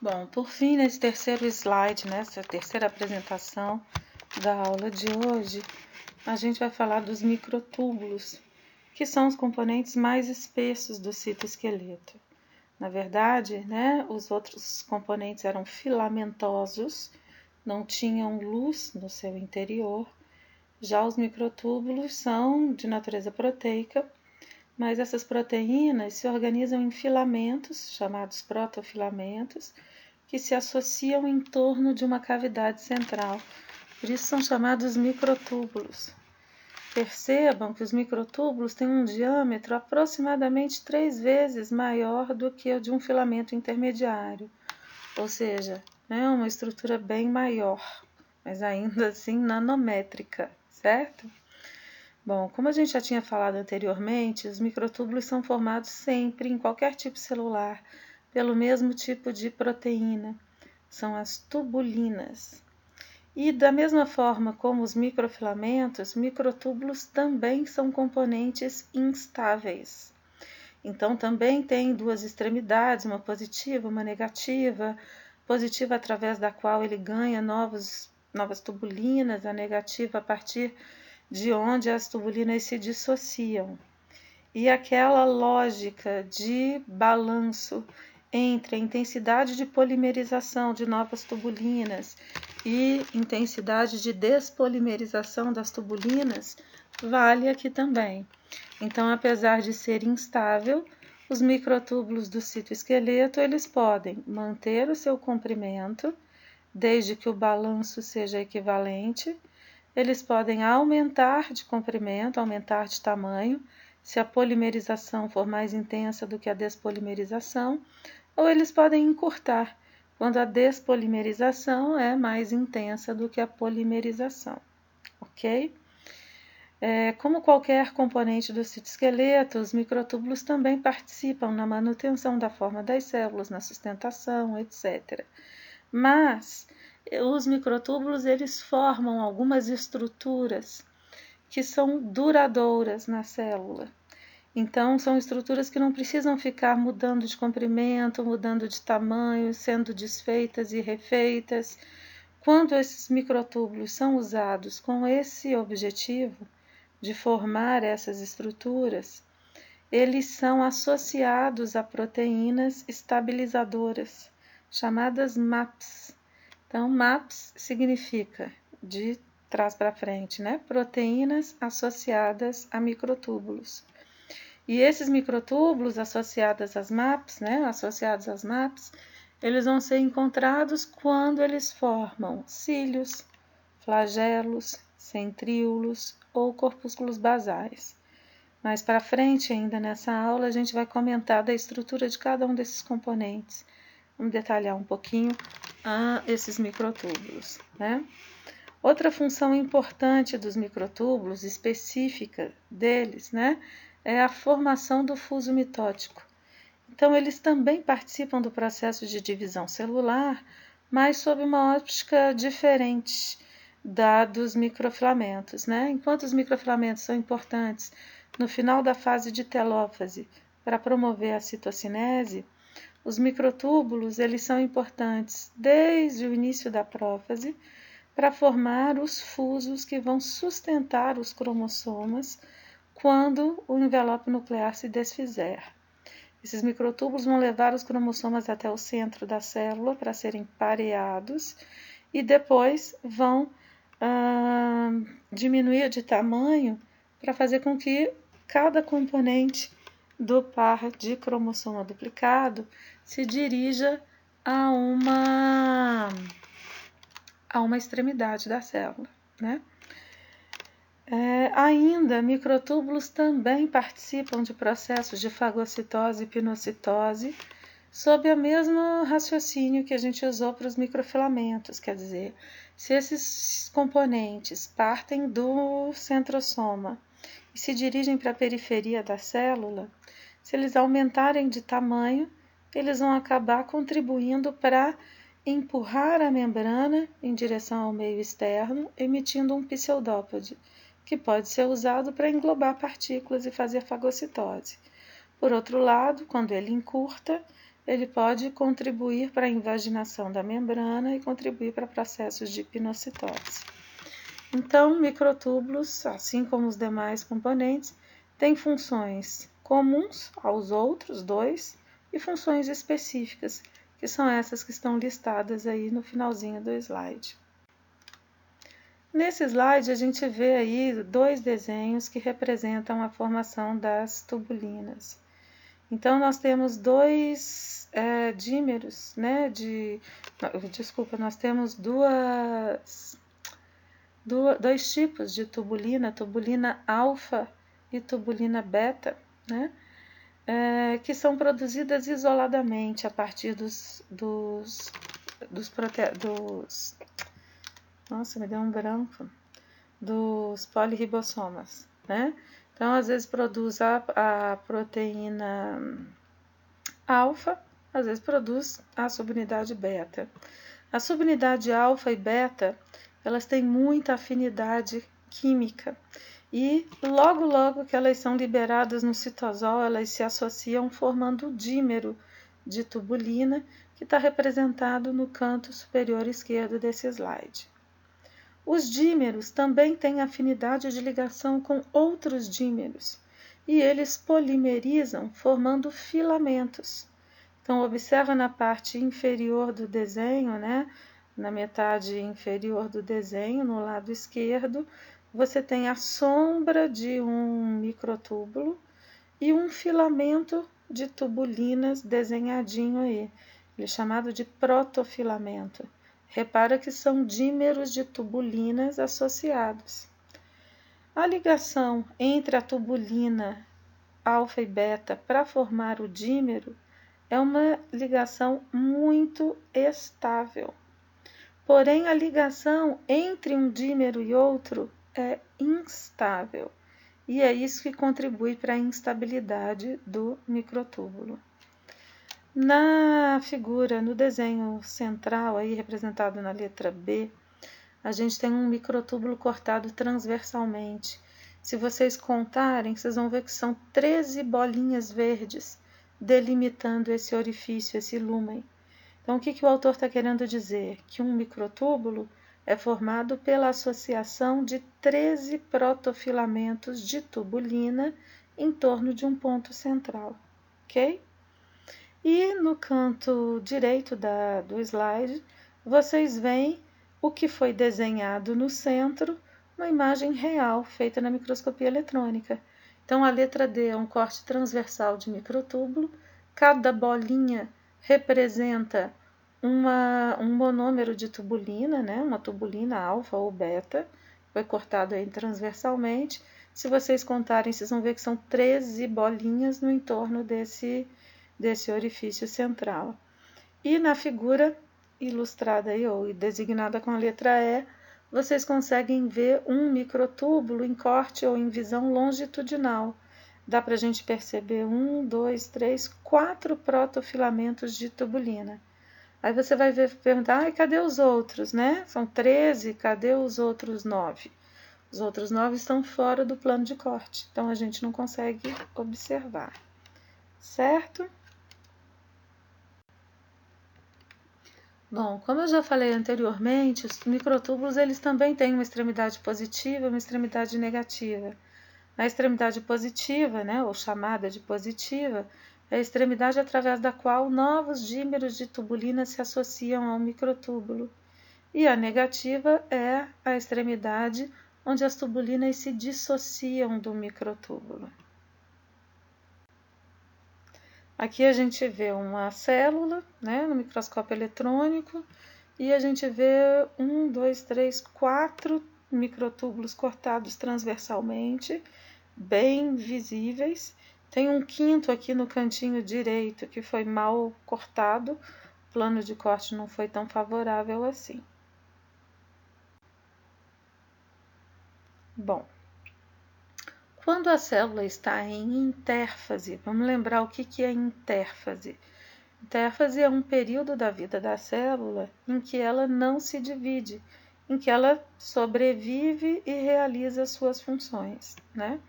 Bom, por fim, nesse terceiro slide, nessa terceira apresentação da aula de hoje, a gente vai falar dos microtúbulos, que são os componentes mais espessos do citoesqueleto. Na verdade, os outros componentes eram filamentosos, não tinham luz no seu interior. Já os microtúbulos são de natureza proteica, mas essas proteínas se organizam em filamentos, chamados protofilamentos, que se associam em torno de uma cavidade central. Por isso são chamados microtúbulos. Percebam que os microtúbulos têm um diâmetro aproximadamente 3 vezes maior do que o de um filamento intermediário, ou seja, uma estrutura bem maior, mas ainda assim nanométrica, certo? Bom, como a gente já tinha falado anteriormente, os microtúbulos são formados sempre, em qualquer tipo celular, pelo mesmo tipo de proteína, são as tubulinas. E da mesma forma como os microfilamentos, microtúbulos também são componentes instáveis. Então também tem duas extremidades, uma positiva, uma negativa. Positiva através da qual ele ganha novas tubulinas, a negativa a partir de onde as tubulinas se dissociam. E aquela lógica de balanço entre a intensidade de polimerização de novas tubulinas e intensidade de despolimerização das tubulinas vale aqui também. Então, apesar de ser instável, os microtúbulos do citoesqueleto eles podem manter o seu comprimento, desde que o balanço seja equivalente. Eles podem aumentar de comprimento, aumentar de tamanho, se a polimerização for mais intensa do que a despolimerização, ou eles podem encurtar, quando a despolimerização é mais intensa do que a polimerização, ok? Como qualquer componente do citoesqueleto, os microtúbulos também participam na manutenção da forma das células, na sustentação, etc. Mas os microtúbulos eles formam algumas estruturas que são duradouras na célula. Então, são estruturas que não precisam ficar mudando de comprimento, mudando de tamanho, sendo desfeitas e refeitas. Quando esses microtúbulos são usados com esse objetivo de formar essas estruturas, eles são associados a proteínas estabilizadoras, chamadas MAPs. Então, MAPs significa, de trás para frente, proteínas associadas a microtúbulos. E esses microtúbulos associados às MAPs, eles vão ser encontrados quando eles formam cílios, flagelos, centríolos ou corpúsculos basais. Mais para frente, ainda nessa aula, a gente vai comentar da estrutura de cada um desses componentes. Vamos detalhar um pouquinho esses microtúbulos, Outra função importante dos microtúbulos, específica deles, é a formação do fuso mitótico. Então, eles também participam do processo de divisão celular, mas sob uma ótica diferente da dos microfilamentos, Enquanto os microfilamentos são importantes no final da fase de telófase para promover a citocinese, os microtúbulos eles são importantes desde o início da prófase para formar os fusos que vão sustentar os cromossomas quando o envelope nuclear se desfizer. Esses microtúbulos vão levar os cromossomas até o centro da célula para serem pareados e depois vão diminuir de tamanho para fazer com que cada componente do par de cromossomo duplicado se dirija a uma extremidade da célula, Ainda, microtúbulos também participam de processos de fagocitose e pinocitose sob o mesmo raciocínio que a gente usou para os microfilamentos, quer dizer, se esses componentes partem do centrosoma e se dirigem para a periferia da célula, se eles aumentarem de tamanho, eles vão acabar contribuindo para empurrar a membrana em direção ao meio externo, emitindo um pseudópode, que pode ser usado para englobar partículas e fazer fagocitose. Por outro lado, quando ele encurta, ele pode contribuir para a invaginação da membrana e contribuir para processos de pinocitose. Então, microtúbulos, assim como os demais componentes, têm funções comuns aos outros dois e funções específicas, que são essas que estão listadas aí no finalzinho do slide. Nesse slide a gente vê aí dois desenhos que representam a formação das tubulinas. Então nós temos dois dímeros, né? Nós temos dois tipos de tubulina, tubulina alfa e tubulina beta, né? Que são produzidas isoladamente a partir nossa, me deu um branco, dos polirribossomas, né? Então, às vezes produz a proteína alfa, às vezes produz a subunidade beta. A subunidade alfa e beta, elas têm muita afinidade química e logo que elas são liberadas no citosol, elas se associam formando o dímero de tubulina, que está representado no canto superior esquerdo desse slide. Os dímeros também têm afinidade de ligação com outros dímeros e eles polimerizam formando filamentos. Então, observa na parte inferior do desenho, né? Na metade inferior do desenho, no lado esquerdo, você tem a sombra de um microtúbulo e um filamento de tubulinas desenhadinho aí. Ele é chamado de protofilamento. Repara que são dímeros de tubulinas associados. A ligação entre a tubulina alfa e beta para formar o dímero é uma ligação muito estável. Porém, a ligação entre um dímero e outro é instável. E é isso que contribui para a instabilidade do microtúbulo. Na figura, no desenho central, aí representado na letra B, a gente tem um microtúbulo cortado transversalmente. Se vocês contarem, vocês vão ver que são 13 bolinhas verdes delimitando esse orifício, esse lúmen. Então, o que o autor está querendo dizer? Que um microtúbulo é formado pela associação de 13 protofilamentos de tubulina em torno de um ponto central, ok? E no canto direito do slide, vocês veem o que foi desenhado no centro, uma imagem real feita na microscopia eletrônica. Então, a letra D é um corte transversal de microtúbulo, cada bolinha representa um monômero de tubulina, né? Uma tubulina alfa ou beta, foi cortado aí transversalmente. Se vocês contarem, vocês vão ver que são 13 bolinhas no entorno desse orifício central. E na figura ilustrada aí, ou designada com a letra E, vocês conseguem ver um microtúbulo em corte ou em visão longitudinal. Dá para a gente perceber 1, 2, 3, 4 protofilamentos de tubulina. Aí você vai perguntar, cadê os outros, né? São 13, cadê os outros 9? Os outros 9 estão fora do plano de corte, então a gente não consegue observar, certo? Bom, como eu já falei anteriormente, os microtúbulos eles também têm uma extremidade positiva e uma extremidade negativa. A extremidade positiva, né, ou chamada de positiva, é a extremidade através da qual novos dímeros de tubulina se associam ao microtúbulo. E a negativa é a extremidade onde as tubulinas se dissociam do microtúbulo. Aqui a gente vê uma célula, né, no microscópio eletrônico, e a gente vê 1, 2, 3, 4 microtúbulos cortados transversalmente, bem visíveis. Tem um quinto aqui no cantinho direito que foi mal cortado, o plano de corte não foi tão favorável assim. Bom, quando a célula está em intérfase, vamos lembrar o que é intérfase. Intérfase é um período da vida da célula em que ela não se divide, em que ela sobrevive e realiza suas funções, né?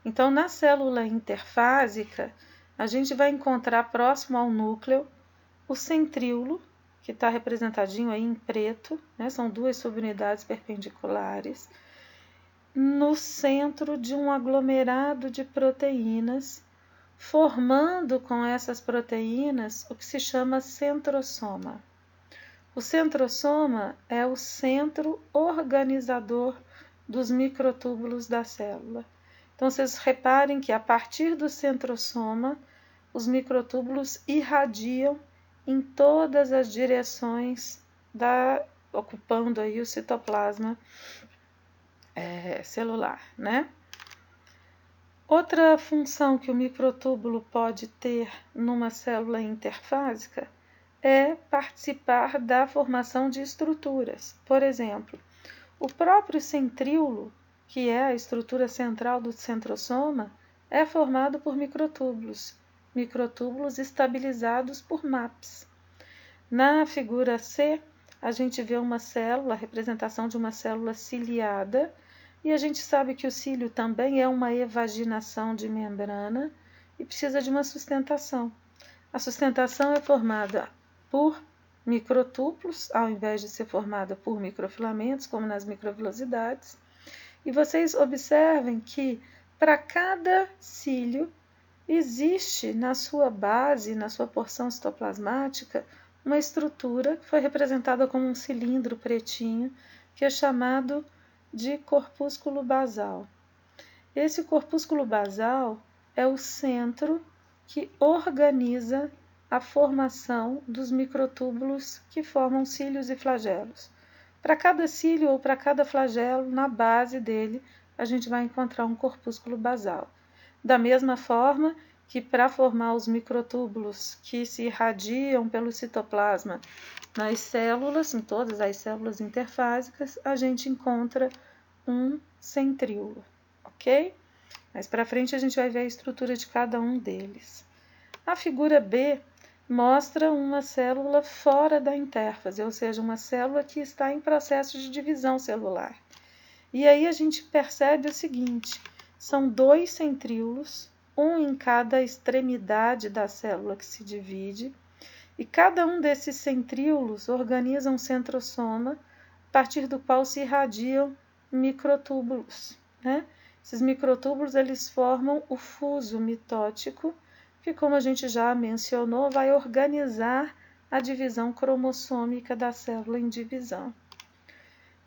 Então, na célula interfásica, a gente vai encontrar próximo ao núcleo o centríolo, que está representadinho aí em preto, né? São duas subunidades perpendiculares, no centro de um aglomerado de proteínas, formando com essas proteínas o que se chama centrosoma. O centrosoma é o centro organizador dos microtúbulos da célula. Então, vocês reparem que a partir do centrosoma, os microtúbulos irradiam em todas as direções, ocupando aí o citoplasma celular, né? Outra função que o microtúbulo pode ter numa célula interfásica é participar da formação de estruturas. Por exemplo, o próprio centríolo, que é a estrutura central do centrosoma, é formado por microtúbulos estabilizados por MAPs. Na figura C, a gente vê uma célula, a representação de uma célula ciliada, e a gente sabe que o cílio também é uma evaginação de membrana e precisa de uma sustentação. A sustentação é formada por microtúbulos, ao invés de ser formada por microfilamentos, como nas microvilosidades. E vocês observem que para cada cílio existe na sua base, na sua porção citoplasmática, uma estrutura que foi representada como um cilindro pretinho, que é chamado de corpúsculo basal. Esse corpúsculo basal é o centro que organiza a formação dos microtúbulos que formam cílios e flagelos. Para cada cílio ou para cada flagelo, na base dele, a gente vai encontrar um corpúsculo basal. Da mesma forma que para formar os microtúbulos que se irradiam pelo citoplasma nas células, em todas as células interfásicas, a gente encontra um centríolo, ok? Mais para frente a gente vai ver a estrutura de cada um deles. A figura B mostra uma célula fora da intérfase, ou seja, uma célula que está em processo de divisão celular. E aí a gente percebe o seguinte, são dois centríolos, um em cada extremidade da célula que se divide, e cada um desses centríolos organiza um centrosoma, a partir do qual se irradiam microtúbulos, né? Esses microtúbulos eles formam o fuso mitótico, que, como a gente já mencionou, vai organizar a divisão cromossômica da célula em divisão.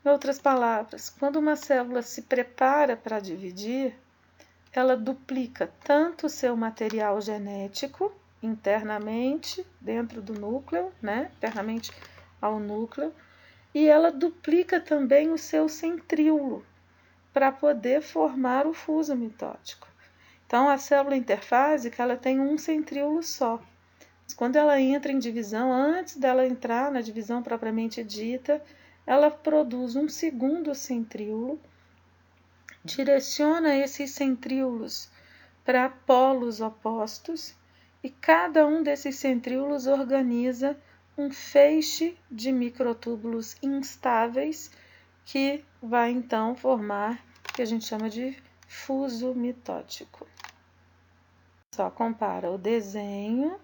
Em outras palavras, quando uma célula se prepara para dividir, ela duplica tanto o seu material genético internamente dentro do núcleo, né, internamente ao núcleo, e ela duplica também o seu centríolo para poder formar o fuso mitótico. Então, a célula interfásica ela tem um centríolo só. Mas quando ela entra em divisão, antes dela entrar na divisão propriamente dita, ela produz um segundo centríolo, direciona esses centríolos para polos opostos e cada um desses centríolos organiza um feixe de microtúbulos instáveis que vai então formar o que a gente chama de fuso mitótico. Só compara o desenho,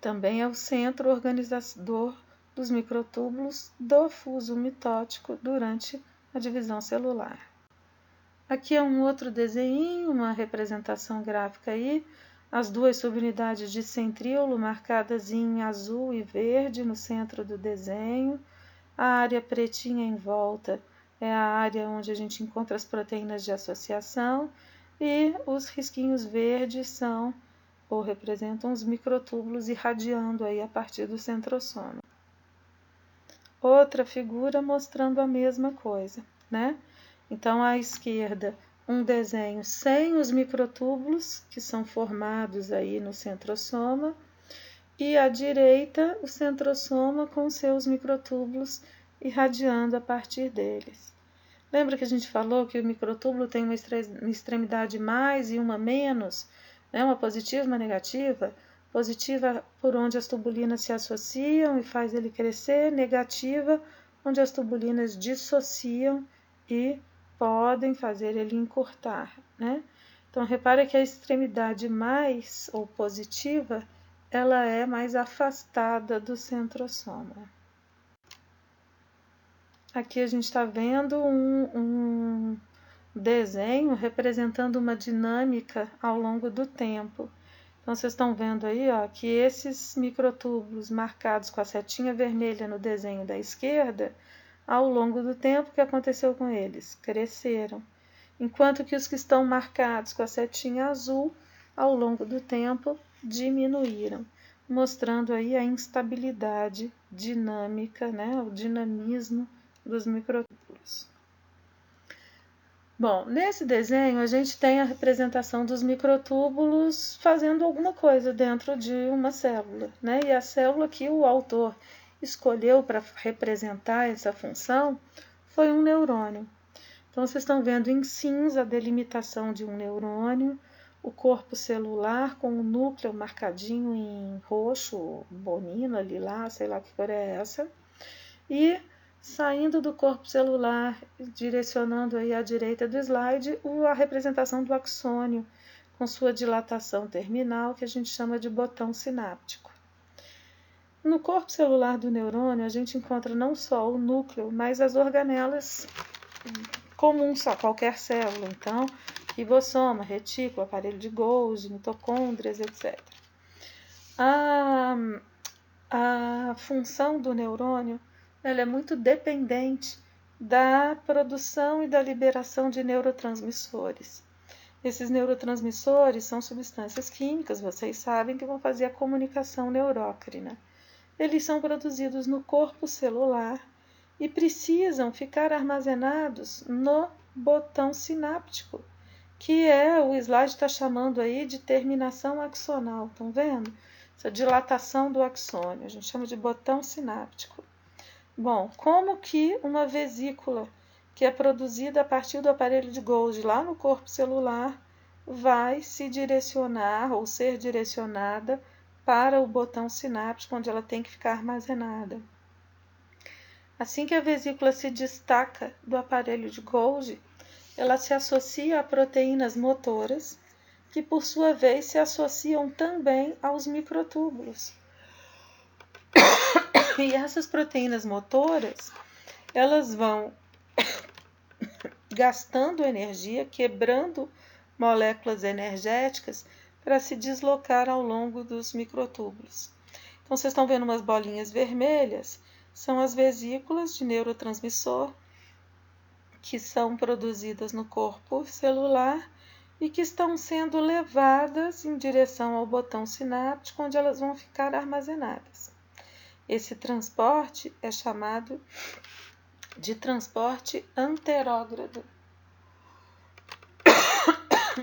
também é o centro organizador dos microtúbulos do fuso mitótico durante a divisão celular. Aqui é um outro desenho, uma representação gráfica aí, as duas subunidades de centríolo marcadas em azul e verde no centro do desenho, a área pretinha em volta é a área onde a gente encontra as proteínas de associação e os risquinhos verdes são ou representam os microtúbulos irradiando aí a partir do centrosoma. Outra figura mostrando a mesma coisa, né? Então, à esquerda, um desenho sem os microtúbulos que são formados aí no centrosoma e à direita o centrosoma com seus microtúbulos irradiando a partir deles. Lembra que a gente falou que o microtúbulo tem uma extremidade mais e uma menos, né? Uma positiva e uma negativa? Positiva por onde as tubulinas se associam e faz ele crescer, negativa onde as tubulinas dissociam e podem fazer ele encurtar, né? Então, repara que a extremidade mais, ou positiva, ela é mais afastada do centrosoma. Aqui a gente está vendo um desenho representando uma dinâmica ao longo do tempo. Então, vocês estão vendo aí, ó, que esses microtúbulos marcados com a setinha vermelha no desenho da esquerda, ao longo do tempo, o que aconteceu com eles? Cresceram. Enquanto que os que estão marcados com a setinha azul, ao longo do tempo, diminuíram, mostrando aí a instabilidade dinâmica, né, o dinamismo dos microtúbulos. Bom, nesse desenho a gente tem a representação dos microtúbulos fazendo alguma coisa dentro de uma célula, né? E a célula que o autor escolheu para representar essa função foi um neurônio. Então, vocês estão vendo em cinza a delimitação de um neurônio, o corpo celular com o núcleo marcadinho em roxo, bonina, lilás, sei lá que cor é essa, e saindo do corpo celular, direcionando aí à direita do slide, a representação do axônio, com sua dilatação terminal, que a gente chama de botão sináptico. No corpo celular do neurônio, a gente encontra não só o núcleo, mas as organelas comuns a qualquer célula, então, ribossoma, retículo, aparelho de Golgi, mitocôndrias, etc. A função do neurônio ela é muito dependente da produção e da liberação de neurotransmissores. Esses neurotransmissores são substâncias químicas, vocês sabem, que vão fazer a comunicação neurócrina. Eles são produzidos no corpo celular e precisam ficar armazenados no botão sináptico, que o slide está chamando aí de terminação axonal, estão vendo? Essa dilatação do axônio, a gente chama de botão sináptico. Bom, como que uma vesícula que é produzida a partir do aparelho de Golgi lá no corpo celular vai se direcionar ou ser direcionada para o botão sináptico, onde ela tem que ficar armazenada? Assim que a vesícula se destaca do aparelho de Golgi, ela se associa a proteínas motoras, que por sua vez se associam também aos microtúbulos. E essas proteínas motoras, elas vão gastando energia, quebrando moléculas energéticas para se deslocar ao longo dos microtúbulos. Então, vocês estão vendo umas bolinhas vermelhas, são as vesículas de neurotransmissor que são produzidas no corpo celular e que estão sendo levadas em direção ao botão sináptico, onde elas vão ficar armazenadas. Esse transporte é chamado de transporte anterógrado.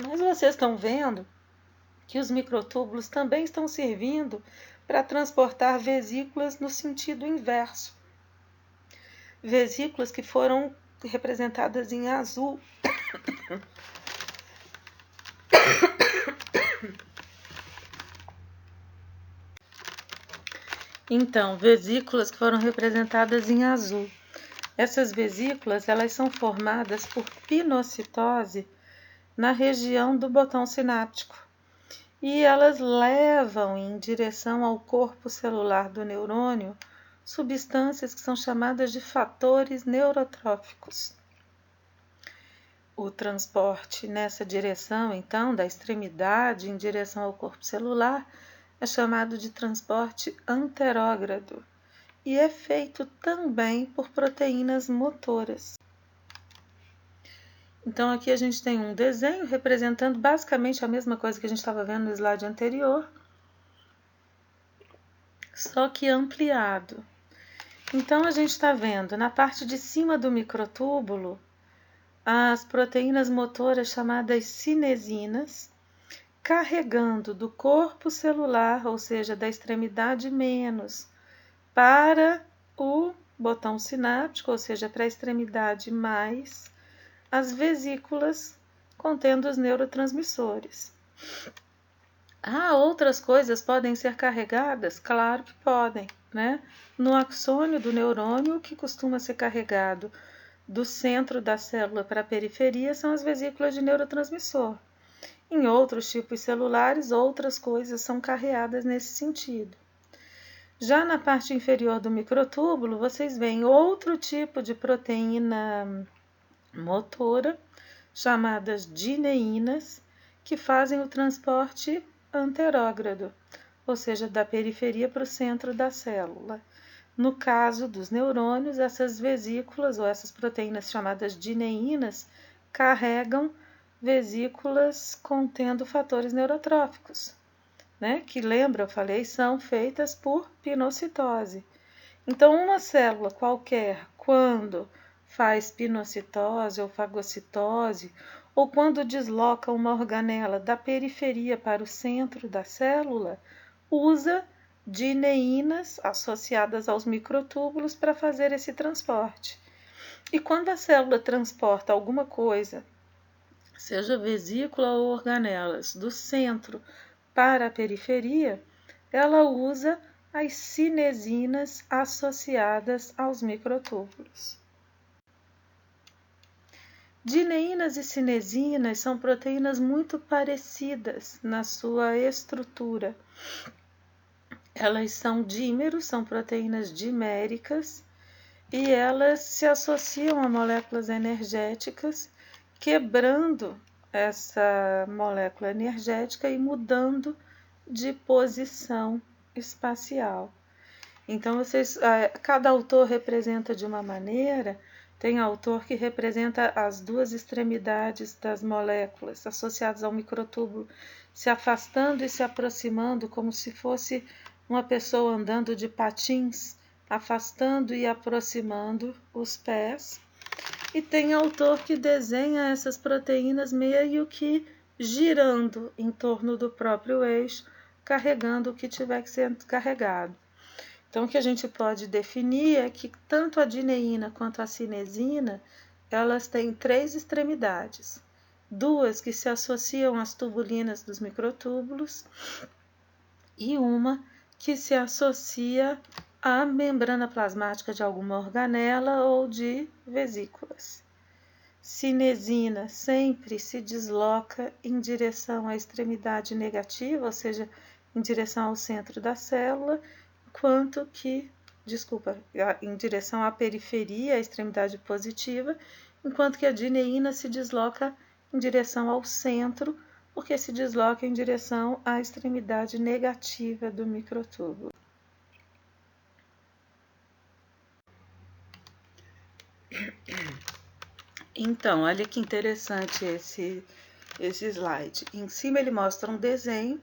Mas vocês estão vendo que os microtúbulos também estão servindo para transportar vesículas no sentido inverso. Vesículas que foram representadas em azul. Então, vesículas que foram representadas em azul. Essas vesículas, elas são formadas por pinocitose na região do botão sináptico. E elas levam em direção ao corpo celular do neurônio substâncias que são chamadas de fatores neurotróficos. O transporte nessa direção, então, da extremidade em direção ao corpo celular, é chamado de transporte anterógrado e é feito também por proteínas motoras. Então, aqui a gente tem um desenho representando basicamente a mesma coisa que a gente estava vendo no slide anterior, só que ampliado. Então, a gente está vendo na parte de cima do microtúbulo as proteínas motoras chamadas cinesinas, carregando do corpo celular, ou seja, da extremidade menos, para o botão sináptico, ou seja, para a extremidade mais, as vesículas contendo os neurotransmissores. Outras coisas podem ser carregadas? Claro que podem, né? No axônio do neurônio, que costuma ser carregado do centro da célula para a periferia, são as vesículas de neurotransmissor. Em outros tipos celulares, outras coisas são carreadas nesse sentido. Já na parte inferior do microtúbulo, vocês veem outro tipo de proteína motora, chamadas dineínas, que fazem o transporte anterógrado, ou seja, da periferia para o centro da célula. No caso dos neurônios, essas vesículas ou essas proteínas chamadas dineínas carregam vesículas contendo fatores neurotróficos, né? Que lembra, eu falei, são feitas por pinocitose. Então, uma célula qualquer, quando faz pinocitose ou fagocitose, ou quando desloca uma organela da periferia para o centro da célula, usa dineínas associadas aos microtúbulos para fazer esse transporte. E quando a célula transporta alguma coisa, seja vesícula ou organelas, do centro para a periferia, ela usa as cinesinas associadas aos microtúbulos. Dineínas e cinesinas são proteínas muito parecidas na sua estrutura. Elas são dímeros, são proteínas diméricas, e elas se associam a moléculas energéticas, quebrando essa molécula energética e mudando de posição espacial. Então, cada autor representa de uma maneira. Tem autor que representa as duas extremidades das moléculas associadas ao microtúbulo, se afastando e se aproximando, como se fosse uma pessoa andando de patins, afastando e aproximando os pés. E tem autor que desenha essas proteínas meio que girando em torno do próprio eixo, carregando o que tiver que ser carregado. Então, o que a gente pode definir é que tanto a dineína quanto a cinesina, elas têm 3 extremidades. 2 que se associam às tubulinas dos microtúbulos e uma que se associa à membrana plasmática de alguma organela ou de vesículas. Cinesina sempre se desloca em direção à extremidade negativa, ou seja, em direção ao centro da célula, em direção à periferia, à extremidade positiva, enquanto que a dineína se desloca em direção ao centro, porque se desloca em direção à extremidade negativa do microtúbulo. Então, olha que interessante esse slide. Em cima ele mostra um desenho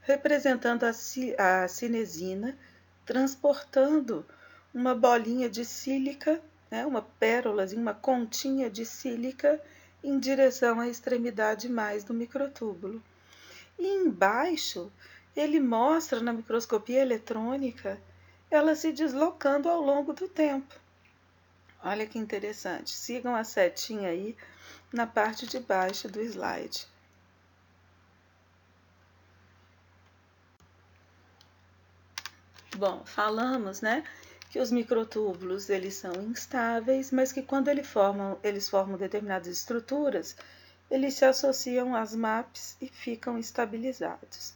representando a cinesina transportando uma bolinha de sílica, né, uma pérola, uma continha de sílica em direção à extremidade mais do microtúbulo. E embaixo ele mostra na microscopia eletrônica ela se deslocando ao longo do tempo. Olha que interessante. Sigam a setinha aí na parte de baixo do slide. Bom, falamos, né, que os microtúbulos eles são instáveis, mas que quando eles formam determinadas estruturas, eles se associam às MAPs e ficam estabilizados.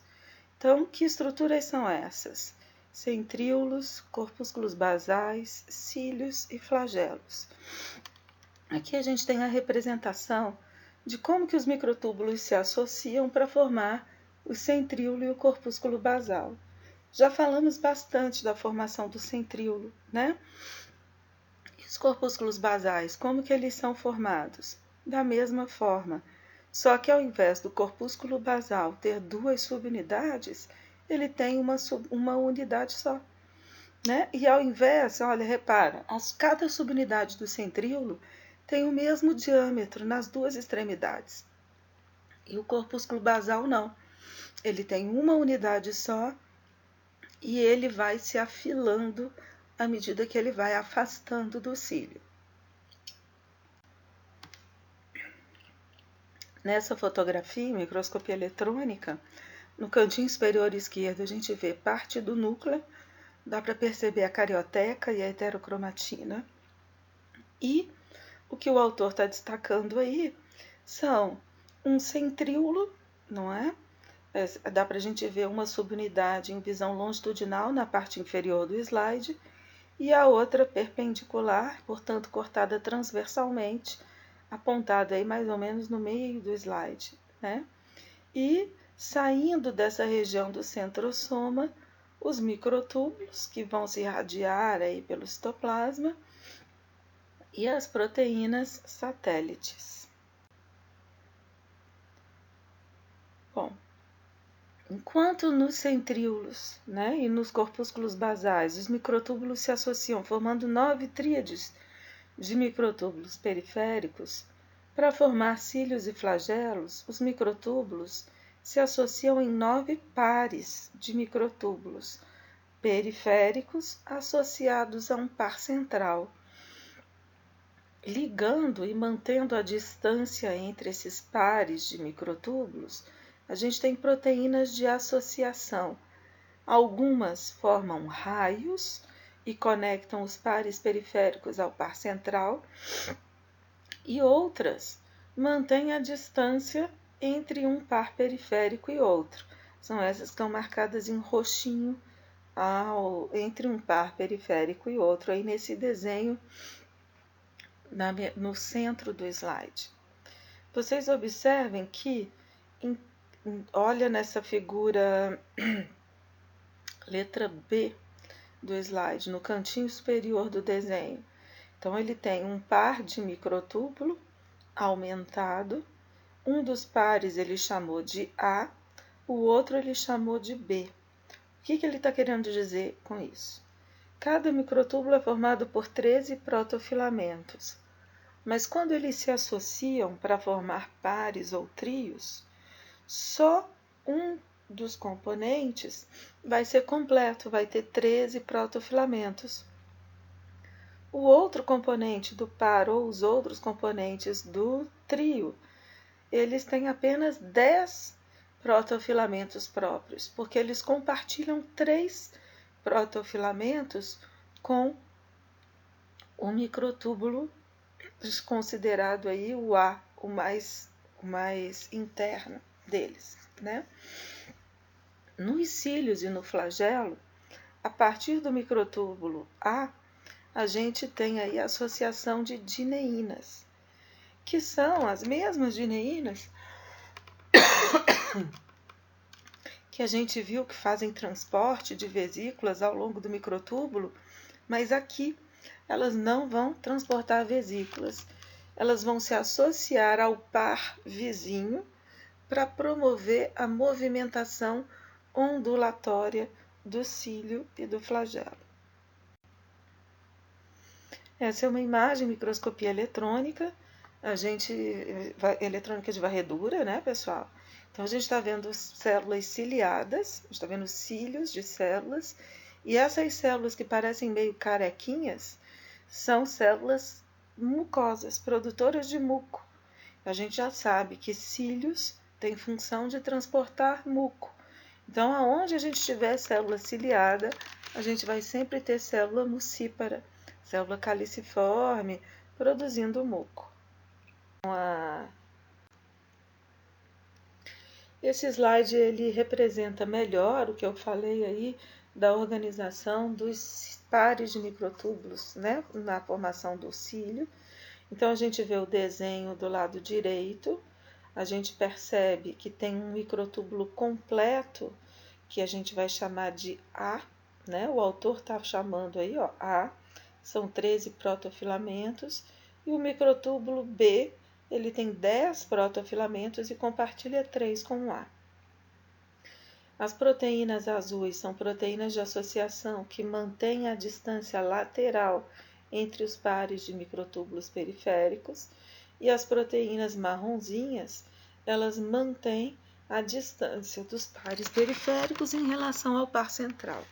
Então, que estruturas são essas? Centríolos, corpúsculos basais, cílios e flagelos. Aqui a gente tem a representação de como que os microtúbulos se associam para formar o centríolo e o corpúsculo basal. Já falamos bastante da formação do centríolo, né? E os corpúsculos basais, como que eles são formados? Da mesma forma, só que ao invés do corpúsculo basal ter 2 subunidades, ele tem uma unidade só, né? E ao invés, olha, repara, cada subunidade do centríolo tem o mesmo diâmetro nas 2 extremidades. E o corpúsculo basal não. Ele tem uma unidade só e ele vai se afilando à medida que ele vai afastando do cílio. Nessa fotografia, microscopia eletrônica, no cantinho superior esquerdo a gente vê parte do núcleo, dá para perceber a carioteca e a heterocromatina. E o que o autor está destacando aí são um centríolo não é? Dá para a gente ver uma subunidade em visão longitudinal na parte inferior do slide e a outra perpendicular, portanto cortada transversalmente, apontada aí mais ou menos no meio do slide, né? E saindo dessa região do centrosoma, os microtúbulos que vão se irradiar aí pelo citoplasma e as proteínas satélites. Bom, enquanto nos centríolos, né, e nos corpúsculos basais, os microtúbulos se associam formando 9 tríades de microtúbulos periféricos, para formar cílios e flagelos, os microtúbulos se associam em 9 pares de microtúbulos periféricos associados a um par central. Ligando e mantendo a distância entre esses pares de microtúbulos, a gente tem proteínas de associação. Algumas formam raios e conectam os pares periféricos ao par central, e outras mantêm a distância entre um par periférico e outro. São essas que estão marcadas em roxinho entre um par periférico e outro, aí nesse desenho no centro do slide. Vocês observem que, olha nessa figura letra B do slide, no cantinho superior do desenho. Então, ele tem um par de microtúbulo aumentado, um dos pares ele chamou de A, o outro ele chamou de B. O que ele está querendo dizer com isso? Cada microtúbulo é formado por 13 protofilamentos, mas quando eles se associam para formar pares ou trios, só um dos componentes vai ser completo, vai ter 13 protofilamentos. O outro componente do par ou os outros componentes do trio, eles têm apenas 10 protofilamentos próprios, porque eles compartilham 3 protofilamentos com o microtúbulo considerado aí o A, o mais interno deles, né? Nos cílios e no flagelo, a partir do microtúbulo A, a gente tem aí a associação de dineínas, que são as mesmas dineínas que a gente viu que fazem transporte de vesículas ao longo do microtúbulo, mas aqui elas não vão transportar vesículas, elas vão se associar ao par vizinho para promover a movimentação ondulatória do cílio e do flagelo. Essa é uma imagem microscopia eletrônica, eletrônica de varredura, né, pessoal? Então, a gente está vendo células ciliadas, a gente está vendo cílios de células, e essas células que parecem meio carequinhas são células mucosas, produtoras de muco. A gente já sabe que cílios têm função de transportar muco. Então, aonde a gente tiver célula ciliada, a gente vai sempre ter célula mucípara, célula caliciforme, produzindo muco. Esse slide ele representa melhor o que eu falei aí da organização dos pares de microtúbulos, né, na formação do cílio. Então, a gente vê o desenho do lado direito, a gente percebe que tem um microtúbulo completo, que a gente vai chamar de A, né? O autor está chamando aí, ó, A, são 13 protofilamentos, e o microtúbulo B, ele tem 10 protofilamentos e compartilha 3 com o A. As proteínas azuis são proteínas de associação que mantêm a distância lateral entre os pares de microtúbulos periféricos, e as proteínas marronzinhas, elas mantêm a distância dos pares periféricos em relação ao par central.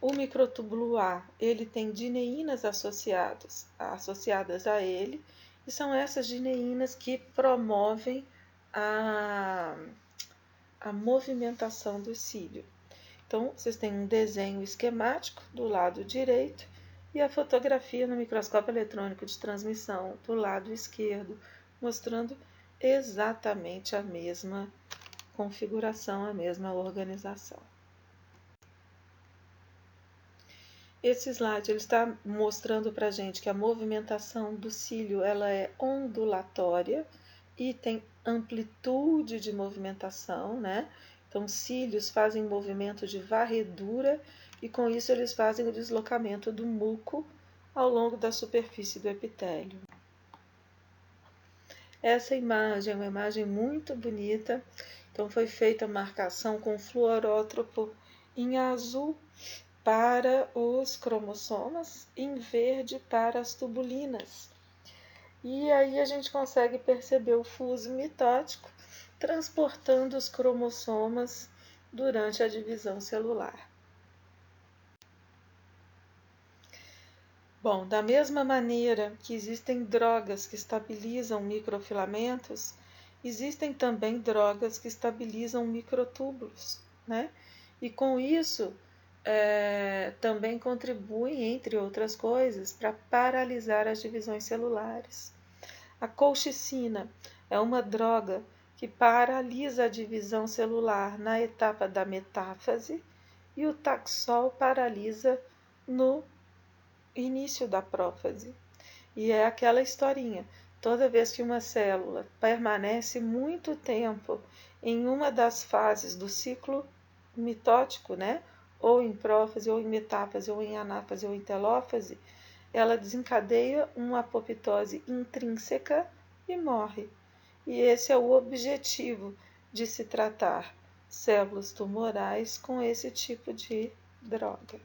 O microtúbulo A, ele tem dineínas associadas a ele, e são essas dineínas que promovem a movimentação do cílio. Então, vocês têm um desenho esquemático do lado direito e a fotografia no microscópio eletrônico de transmissão do lado esquerdo, mostrando exatamente a mesma configuração, a mesma organização. Esse slide ele está mostrando para a gente que a movimentação do cílio ela é ondulatória e tem amplitude de movimentação, né? Então, os cílios fazem movimento de varredura e com isso eles fazem o deslocamento do muco ao longo da superfície do epitélio. Essa imagem é uma imagem muito bonita. Então, foi feita a marcação com fluorótropo em azul para os cromossomas, em verde para as tubulinas. E aí a gente consegue perceber o fuso mitótico transportando os cromossomas durante a divisão celular. Bom, da mesma maneira que existem drogas que estabilizam microfilamentos, existem também drogas que estabilizam microtúbulos, né? E com isso, também contribuem, entre outras coisas, para paralisar as divisões celulares. A colchicina é uma droga que paralisa a divisão celular na etapa da metáfase e o Taxol paralisa no início da prófase. E é aquela historinha, toda vez que uma célula permanece muito tempo em uma das fases do ciclo mitótico, né? Ou em prófase, ou em metáfase, ou em anáfase, ou em telófase, ela desencadeia uma apoptose intrínseca e morre. E esse é o objetivo de se tratar células tumorais com esse tipo de droga.